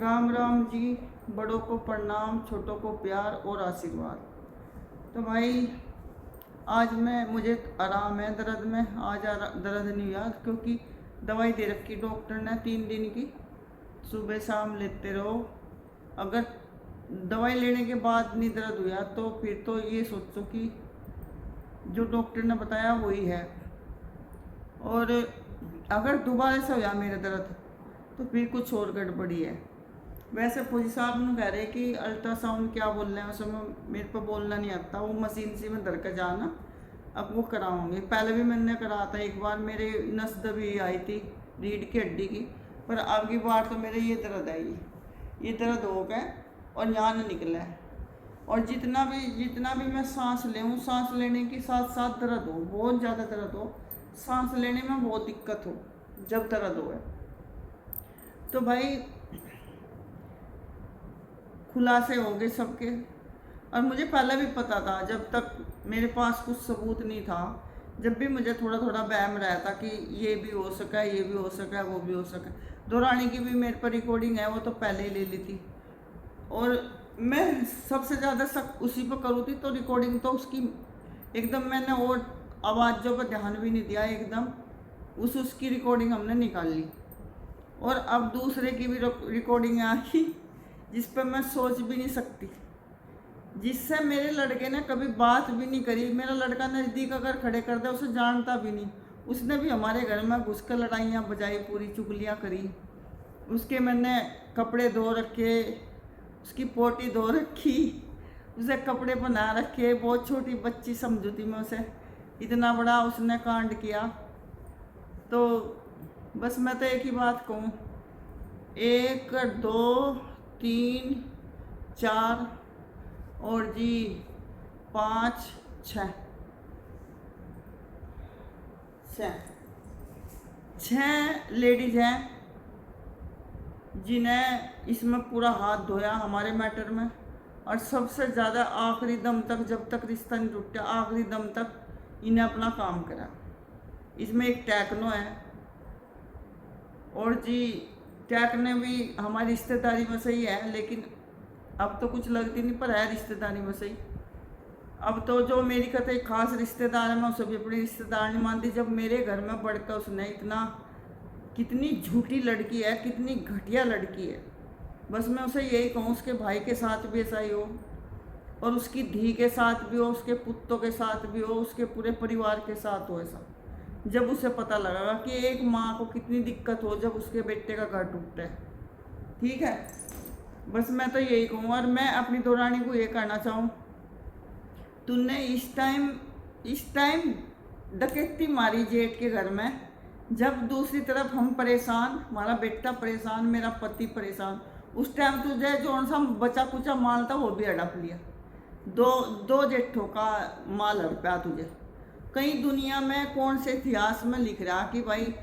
राम राम जी। बड़ों को प्रणाम, छोटों को प्यार और आशीर्वाद। तो भाई आज मुझे आराम है दर्द में। आज दर्द नहीं हुआ क्योंकि दवाई दे रखी डॉक्टर ने 3 दिन की, सुबह शाम लेते रहो। अगर दवाई लेने के बाद नहीं दर्द हुआ तो फिर तो ये सोचो कि जो डॉक्टर ने बताया वही है। और अगर दोबारा से हुआ मेरा दर्द तो फिर कुछ और गड़बड़ी है। वैसे फौजी साहब ने कह रहे कि अल्ट्रासाउंड क्या बोल रहे हैं, उसमें मेरे को बोलना नहीं आता, वो मशीन से में धर कर जाना। अब वो कराऊंगी। पहले भी मैंने करा था एक बार, मेरे नस दबी आई थी रीढ़ की हड्डी की, पर अब की बार तो मेरे ये दर्द है, ये दर्द हो गए और यहाँ न निकला है। और जितना भी मैं सांस लें, सांस लेने के साथ साथ दर्द हो, बहुत ज़्यादा दर्द हो, सांस लेने में बहुत दिक्कत हो, जब दर्द हो तो भाई खुलासे होंगे सबके। और मुझे पहले भी पता था, जब तक मेरे पास कुछ सबूत नहीं था, जब भी मुझे थोड़ा थोड़ा वहम रहता कि ये भी हो सका, ये भी हो सका, वो भी हो सका। दुरानी की भी मेरे पर रिकॉर्डिंग है, वो तो पहले ही ले ली थी। और मैं सबसे ज़्यादा शक उसी पर करूँ थी, तो रिकॉर्डिंग तो उसकी एकदम मैंने और आवाज़ों पर ध्यान भी नहीं दिया, एकदम उसकी रिकॉर्डिंग हमने निकाल ली। और अब दूसरे की भी रिकॉर्डिंग आ गई जिस पर मैं सोच भी नहीं सकती, जिससे मेरे लड़के ने कभी बात भी नहीं करी। मेरा लड़का नज़दीक अगर खड़े कर दे, उसे जानता भी नहीं। उसने भी हमारे घर में घुस कर लड़ाइयाँ बजाई, पूरी चुगलियाँ करी। उसके मैंने कपड़े धो रखे, उसकी पोटी धो रखी, उसे कपड़े बना रखे। बहुत छोटी बच्ची समझू थी मैं उसे, इतना बड़ा उसने कांड किया। तो बस मैं तो एक ही बात कहूँ, 1 2 3 4 और जी 5 6 6 लेडीज हैं जिन्हें इसमें पूरा हाथ धोया हमारे मैटर में। और सबसे ज़्यादा आखिरी दम तक, जब तक रिश्ता नहीं टूटा, आखिरी दम तक इन्हें अपना काम करा। इसमें एक टैकनो है, और जी टैकने भी हमारी रिश्तेदारी में सही है, लेकिन अब तो कुछ लगती नहीं, पर है रिश्तेदारी में सही। अब तो जो मेरी कतई खास रिश्तेदार है, मैं उसे भी अपनी रिश्तेदार नहीं मानती। जब मेरे घर में बढ़कर उसने इतना, कितनी झूठी लड़की है, कितनी घटिया लड़की है। बस मैं उसे यही कहूँ, उसके भाई के साथ भी ऐसा ही हो, और उसकी धी के साथ भी हो, उसके पुत्रों के साथ भी हो, उसके पूरे परिवार के साथ हो ऐसा। जब उसे पता लगेगा कि एक माँ को कितनी दिक्कत हो जब उसके बेटे का घर टूटता है। ठीक है, बस मैं तो यही कहूँ। और मैं अपनी दौरानी को ये कहना चाहूँ, तूने इस टाइम डकैती मारी जेठ के घर में, जब दूसरी तरफ हम परेशान, हमारा बेटा परेशान, मेरा पति परेशान। उस टाइम तुझे जो सा बचा कुचा माल था वो भी हड़प लिया। दो जेठों का माल हड़पा तुझे। कहीं दुनिया में कौन से इतिहास में लिख रहा कि भाई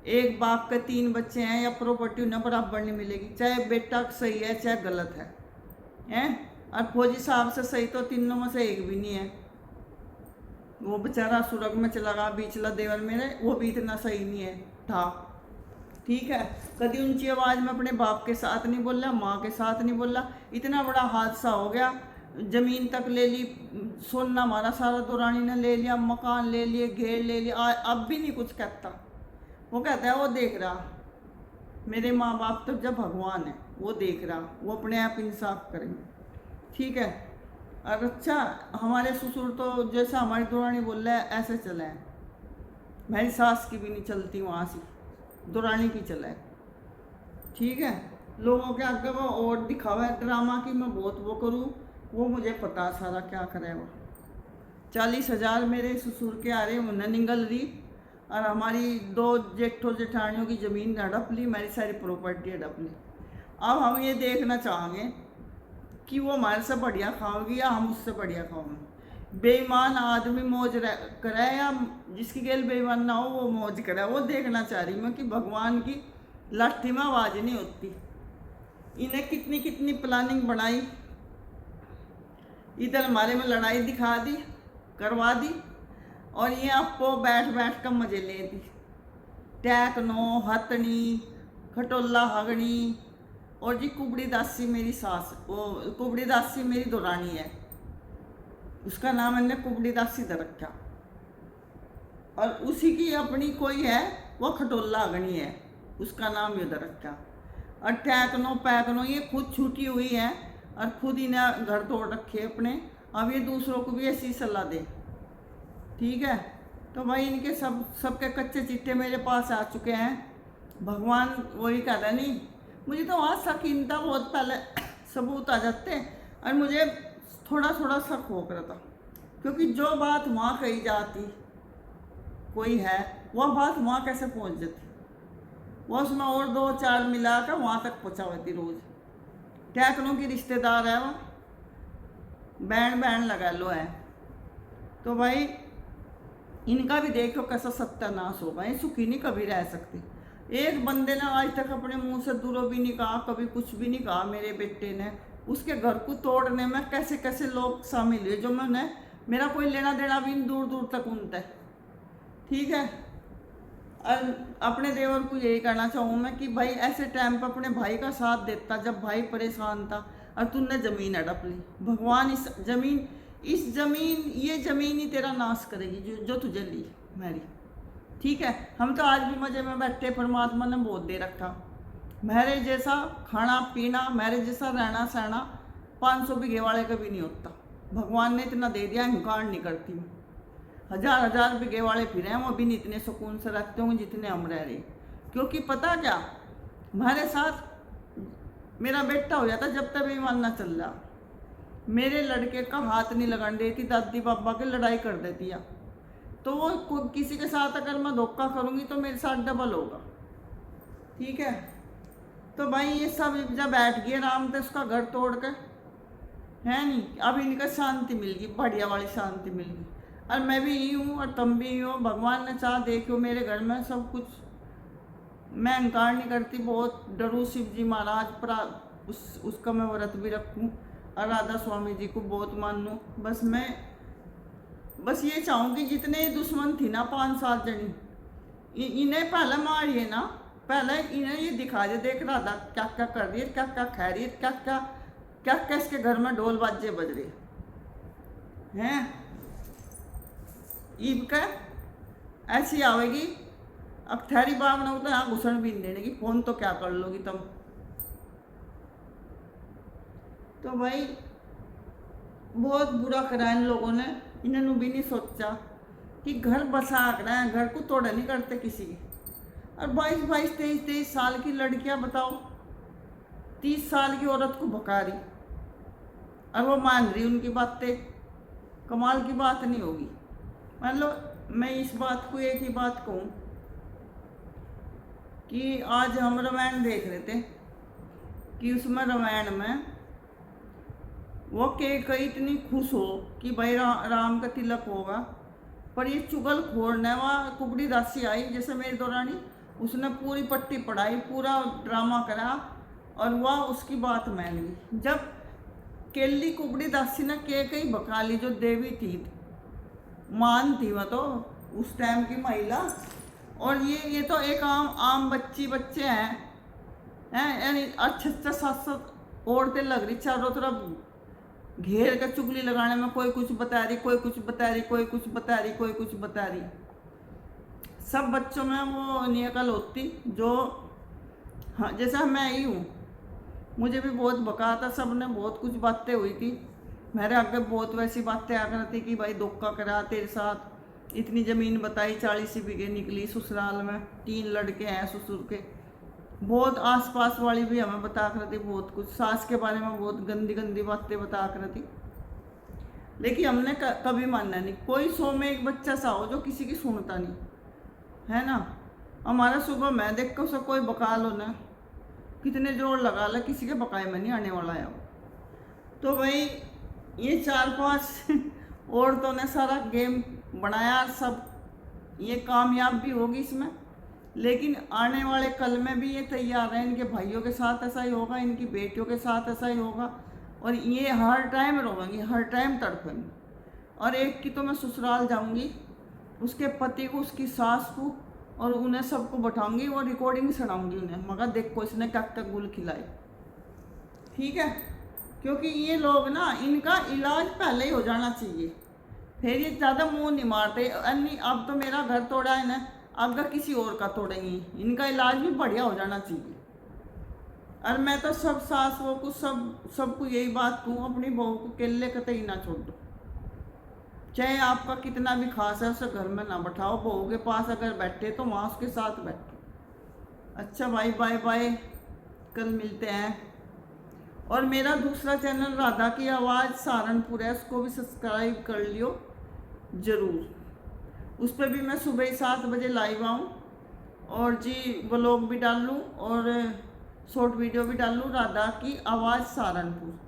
एक बाप के 3 बच्चे हैं या प्रॉपर्टी उन्हें बराबर नहीं मिलेगी, चाहे बेटा सही है चाहे गलत है, हैं? और फौजी साहब से सही तो तीनों में से एक भी नहीं है। वो बेचारा सुरग में चला गया, बीचला देवर मेरे, वो भी इतना सही नहीं है था। ठीक है, कभी ऊंची आवाज़ में अपने बाप के साथ नहीं बोला, माँ के साथ नहीं बोला। इतना बड़ा हादसा हो गया, ज़मीन तक ले ली, सोना हमारा सारा दुरानी ने ले लिया, मकान ले लिए, घेर ले लिया। अब भी नहीं कुछ कहता। वो कहता है वो देख रहा, मेरे माँ बाप तो जब भगवान है, वो देख रहा, वो अपने आप इंसाफ करेंगे। ठीक है। और अच्छा, हमारे ससुर तो जैसा हमारी दुरानी बोल रहा है ऐसे चले हैं। मेरी सास की भी नहीं चलती वहाँ से, दुरानी की चला है। ठीक है, लोगों के आगे वो और दिखावा है ड्रामा की, मैं बहुत वो करूँ, वो मुझे पता सारा क्या करे। वो 40,000 मेरे ससुर के आ रहे, उन्हें निगल रही। और हमारी 2 जेठों जेठानियों की ज़मीन हड़प ली, मेरी सारी प्रॉपर्टी हड़प ली। अब हम ये देखना चाहेंगे कि वो हमारे से बढ़िया खाओगी या हम उससे बढ़िया खाओगे। बेईमान आदमी मौज करे या जिसकी गेल बेईमान ना हो वो मौज करे, वो देखना चाह रही मैं कि भगवान की लाठी में आवाज़ नहीं होती। इन्हें कितनी कितनी प्लानिंग बनाई, इधर हमारे में लड़ाई दिखा दी, करवा दी, और ये आपको बैठ बैठ कर मजे ले दी। टैकनो, हथनी, खटोला हगनी, और जी कुबड़ी दासी मेरी सास, वो कुबड़ी दासी मेरी दुरानी है, उसका नाम मैंने कुबड़ी दासी दे रखा। और उसी की अपनी कोई है, वो खटोला अगनी है, उसका नाम ये दे रखा। और टैकनो पैकनो ये खुद छूटी हुई है और खुद इन्हें घर तोड़ रखे अपने। अब ये दूसरों को भी ऐसी सलाह दे, ठीक है। तो भाई इनके सबके कच्चे चिट्टे मेरे पास आ चुके हैं। भगवान वही कहता नहीं, मुझे तो वहाँ शकीनता बहुत पहले सबूत आ जाते और मुझे थोड़ा थोड़ा शक हो रहा था, क्योंकि जो बात वहाँ कही जाती कोई है, वह बात वहाँ कैसे पहुँच जाती, वह उसमें और 2-4 मिला कर वहाँ तक पहुँचा होती। रोज़ टैकनों की रिश्तेदार है, वह बैंड बैंड लगा लो है। तो भाई इनका भी देखो कैसा सत्यानाश होगा, ये सुखी नहीं कभी रह सकती। एक बंदे ने आज तक अपने मुंह से दूरों भी नहीं कहा, कभी कुछ भी नहीं कहा मेरे बेटे ने। उसके घर को तोड़ने में कैसे कैसे लोग शामिल हुए, जो मैंने, मेरा कोई लेना देना भी दूर दूर तक उनता है, ठीक है। और अपने देवर को यही कहना चाहूँ मैं कि भाई ऐसे टाइम पर अपने भाई का साथ देता जब भाई परेशान था, और तुमने ज़मीन हड़प ली। भगवान इस ज़मीन ये ज़मीन ही तेरा नाश करेगी जो तुझे ली मेरी, ठीक है। हम तो आज भी मज़े में बैठे, परमात्मा ने बहुत दे रखा। मेरे जैसा खाना पीना, मेरे जैसा रहना सहना 500 बीघे वाले का भी नहीं होता। भगवान ने इतना दे दिया, अहंकार नहीं करती मैं। 1000 बीघे वाले फिर हैं, वो भी नहीं इतने सुकून से रखते होंगे जितने हम रह रहे। क्योंकि पता क्या, हमारे साथ मेरा बेटा हो जाता जब तक बेईमान ना चल रहा, मेरे लड़के का हाथ नहीं लगाने देती, दादी बाबा के लड़ाई कर देती है। तो वो किसी के साथ अगर मैं धोखा करूँगी तो मेरे साथ डबल होगा, ठीक है। तो भाई ये सब जब बैठ गए आराम से उसका घर तोड़ कर, है नहीं, अब इनका शांति मिल गई, बढ़िया वाली शांति मिल गई। और मैं भी ही हूँ और तुम भी हो, भगवान ने चाह देखो मेरे घर में सब कुछ। मैं अहंकार नहीं करती, बहुत डरू शिव जी महाराज पर, उसका मैं व्रत भी रखूँ और राधा स्वामी जी को बहुत मानूँ। बस ये चाहूँगी जितने दुश्मन थी ना 5-7 जनी, इन्हें पहले मारिए ना, पहले इन्हें ये दिखा दे, देख राधा क्या क्या कर रही है, क्या क्या खा रही है, क्या क्या इसके घर में ढोल बाजे बज रहे हैं। ईब का ऐसी आवेगी, अब ठहरी बाग ना हो तो यहाँ घुसन भी नहीं देने की, फोन तो क्या कर लोगी तुम। तो भाई बहुत बुरा करा इन लोगों ने, इन्होंने भी नहीं सोचा कि घर बसा रहे हैं, घर को तोड़ा नहीं करते किसी की। और 22-22, 23-23 साल की लड़कियां बताओ, 30 साल की औरत को भगा रही और वो मान रही उनकी बातें। कमाल की बात नहीं होगी। मान लो मैं इस बात को एक ही बात कहूँ कि आज हम रामायण देख रहे थे कि उसमें रामायण में वो कई इतनी खुश हो कि भाई राम का तिलक होगा, पर ये चुगलखोर ने वहाँ कुबड़ी दासी आई जैसे मेरी दौरानी, उसने पूरी पट्टी पढ़ाई, पूरा ड्रामा करा और वह उसकी बात मान ली। जब केली कुबड़ी दासी ने कई बका ली, जो देवी थी, मान थी वह तो उस टाइम की महिला। और ये तो एक आम बच्चे हैं यानी 6-7 औरतें लग रही चारों तरफ घेर कर चुगली लगाने में, कोई कुछ बता रही, कोई कुछ बता रही, कोई कुछ बता रही, कोई कुछ बता रही। सब बच्चों में वो नहीं अकल होती जो, हाँ जैसा मैं ही हूँ, मुझे भी बहुत बका था, सब ने बहुत कुछ बातें हुई थी मेरे आगे, बहुत वैसी बातें आ रही थी कि भाई धोखा करा तेरे साथ, इतनी ज़मीन बताई 40 बीघे निकली ससुराल में, 3 लड़के हैं ससुर के, बहुत आसपास वाली भी हमें बता कर थी, बहुत कुछ सास के बारे में बहुत गंदी गंदी बातें बता कर थी। लेकिन हमने कभी मानना नहीं। कोई 100 में एक बच्चा सा हो जो किसी की सुनता नहीं, है ना। हमारा सुबह मैं देख कर उसे कोई बका लो ना, कितने जोर लगा ला, किसी के बकाए में नहीं आने वाला है वो। तो भाई ये 4-5 औरतों ने सारा गेम बनाया, सब ये कामयाब भी होगी इसमें, लेकिन आने वाले कल में भी ये तैयार है, इनके भाइयों के साथ ऐसा ही होगा, इनकी बेटियों के साथ ऐसा ही होगा, और ये हर टाइम रोएंगी, हर टाइम तड़पेंगी। और एक की तो मैं ससुराल जाऊंगी, उसके पति को, उसकी सास को, और उन्हें सबको बैठाऊंगी और रिकॉर्डिंग सुनाऊंगी उन्हें, मगर देखो इसने क्या क्या गुल खिलाई, ठीक है, क्योंकि ये लोग ना, इनका इलाज पहले ही हो जाना चाहिए, फिर ये ज़्यादा मुंह नहीं मारते। अन्य अब तो मेरा घर तोड़ा है ना, अगर किसी और का तोड़ेंगे, इनका इलाज भी बढ़िया हो जाना चाहिए। और मैं तो सब सासुओं को, सबको यही बात कहूँ, अपनी बहू को केले कतई ना छोड़ दो। चाहे आपका कितना भी खास है, उसे घर में ना बैठाओ। बहू के पास अगर बैठे तो वहाँ उसके साथ बैठो। अच्छा भाई, बाय बाय, कल मिलते हैं। और मेरा दूसरा चैनल राधा की आवाज़ सहारनपुर है, उसको भी सब्सक्राइब कर लियो ज़रूर। उस पर भी मैं सुबह 7 बजे लाइव आऊँ और जी व्लॉग भी डाल लूँ और शॉर्ट वीडियो भी डाल लूँ, राधा की आवाज़ सहारनपुर।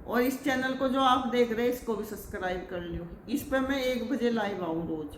और इस चैनल को जो आप देख रहे हैं, इसको भी सब्सक्राइब कर लियो। इस पर मैं 1 बजे लाइव आऊँ रोज़।